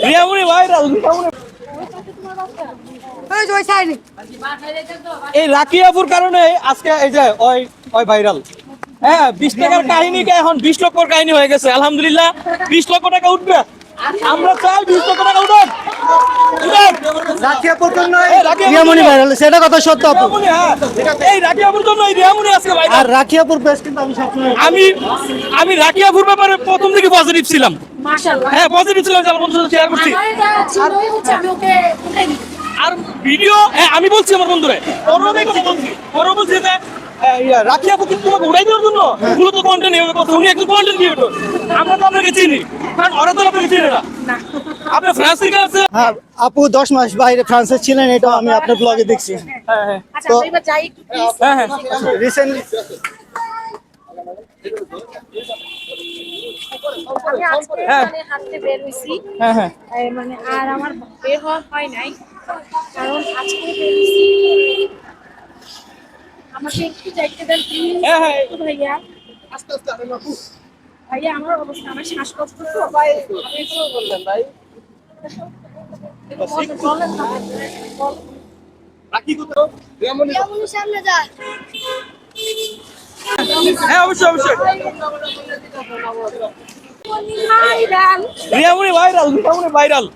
Riyamoni viral. এই রাকি আপুর কারণে আজকে এই যে ওই ওই ভাইরাল। হ্যাঁ, 20 টাকার কাহিনীকে এখন 20 লক্ষর কাহিনী হয়ে গেছে। আলহামদুলিল্লাহ 20 লক্ষ টাকা উঠবে। আমরা চাই 20 লক্ষ টাকা উঠুক। রাখি আপুর জন্য রিয়ামনি ভাইরাল, সেটা কথা সত্য আপু। এই রাকি আপুর জন্য এই রিয়ামনি আজকে ভাইরাল। আর রাখি আপুর পেজ কিন্তু আমি সবসময় আমি রাকি আপুর ব্যাপারে প্রথম থেকে পজিটিভ ছিলাম। মাশাআল্লাহ। হ্যাঁ, পজিটিভ ছিলাম, যারা বন্ধুদের সাথে শেয়ার করছি। আমার এটা ছিলই হচ্ছে আমি ওকে উঠাই দিই। আর ভিডিও আমি বলছি আমার বন্ধুরে, ওরা বলছে যে রাখি আপু কিন্তু তোমাকে উড়াই দেওয়ার জন্য মূলত কন্টেন্ট এভাবে করছে। উনি একজন কন্টেন্ট ক্রিয়েটর, আমরা তো আপনাকে চিনি, কারণ ওরা তো আপনাকে চিনে না। আপনার ফ্রান্স থেকে আছে। হ্যাঁ, আপু 10 মাস বাইরে ফ্রান্সে ছিলেন, এটা আমি আপনার ব্লগে দেখছি। হ্যাঁ আচ্ছা আমরা এবার যাই একটু প্লিজ। হ্যাঁ হ্যাঁ রিসেন্টলি আমি আজকে মানে হাঁটতে বের হইছি। হ্যাঁ হ্যাঁ মানে আর আমার বের হওয়া হয় নাই, কারণ আজকে বের হইছি। আমাকে একটু যাইতে দেন প্লিজ। হ্যাঁ, হ্যাঁ। একটু ভাইয়া আস্তে আস্তে। ভাইয়া আমার অবস্থা, আমার শ্বাসকষ্ট তো ভাই। আপনি কি বললেন ভাই? বলেন না। রাখি কত রিয়ামনি সামনে যা। হ্যাঁ অবশ্যই অবশ্যই viral. Riyamoni viral, Riyamoni viral.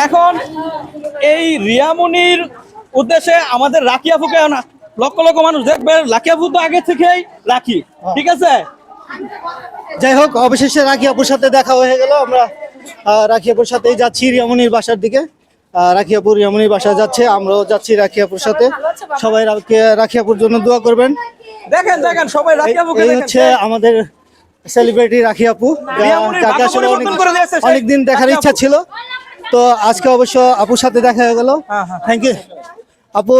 এখন এই রিয়ামনির উদ্দেশ্যে আমাদের রাকি আপুকে না লক্ষ লক্ষ মানুষ দেখবে। রাকি আপু তো আগে থেকেই রাখি, ঠিক আছে। যাই হোক, অবশেষে রাখি আপুর সাথে দেখা হয়ে গেল। আমরা রাখি আপুর সাথেই যাচ্ছি রিয়ামনির বাসার দিকে। রাখি আপু রিয়ামনির বাসায় যাচ্ছে, আমরাও যাচ্ছি রাখি আপুর সাথে। সবাই রাখি আপুর জন্য দোয়া করবেন। দেখেন দেখেন সবাই রাকি আপুকে এই দেখেন। হচ্ছে আমাদের সেলিব্রিটি রাখি আপু, যাকে আসলে অনেকদিন দেখার ইচ্ছা ছিল। তো আজকে অবশ্য আপুর সাথে দেখা হয়ে গেল। থ্যাংক ইউ আপু,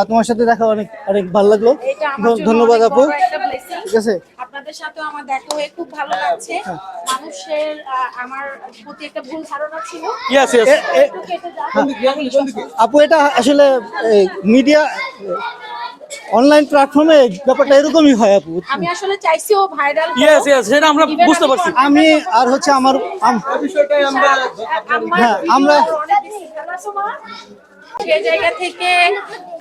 তোমার সাথে দেখা অনেক অনেক ভালো লাগলো। এটা আমার জন্য ধন্যবাদ অনেক আপু, বড় একটা blessing। ঠিক আছে। আপনাদের সাথেও আমার দেখা হয়ে খুব ভালো লাগছে। মানুষের আমার প্রতি একটা ভুল ধারণা ছিল। ইয়েস ইয়েস একটু কেটে যাক। আপু, এটা আসলে মিডিয়া অনলাইন প্ল্যাটফর্মে ব্যাপারটা এরকমই হয় আপু। আমি আসলে চাইছি ও ভাইরাল। ইয়েস ইয়েস সেটা আমরা বুঝতে পারছি। আমি আর হচ্ছে আমার বিষয়টাই আমরা হ্যাঁ, আমরা সেই জায়গা থেকে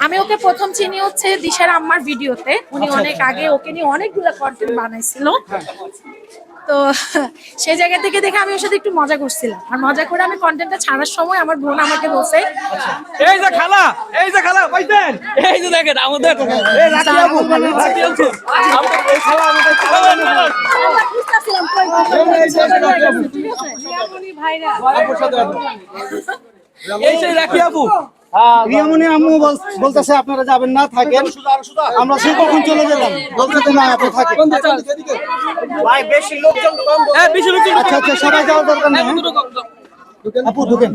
আমি ওকে প্রথম চিনি হচ্ছে দিশার আম্মার ভিডিওতে। উনি অনেক আগে ওকে নিয়ে অনেকগুলো কন্টেন্ট বানাইছিল। তো সেই জায়গা থেকে দেখে আমি ওর সাথে একটু মজা করছিলাম। আর মজা করে আমি কন্টেন্টটা ছাড়ার সময় আমার বোন আমাকে বলছে, এই যে খালা, এই যে খালা পাইছেন, এই যে দেখেন আমাদের এই রাকি আপু, রাকি আপু আমাদের এই খালা আমাদের খালা আমরা খুঁজতেছিলাম কই ভাইরাল। আপুর সাথে এই সেই রাকি আপু। রিয়ামনি আম্মু বলতেছে আপনারা যাবেন না, থাকেন। আমরা সে কখন চলে গেলাম, বলতে না আপনি থাকেন। ভাই বেশি লোকজন তো কম। হ্যাঁ বেশি লোকজন। আচ্ছা আচ্ছা, সবাই যাওয়ার দরকার নেই। আপু ঢুকেন।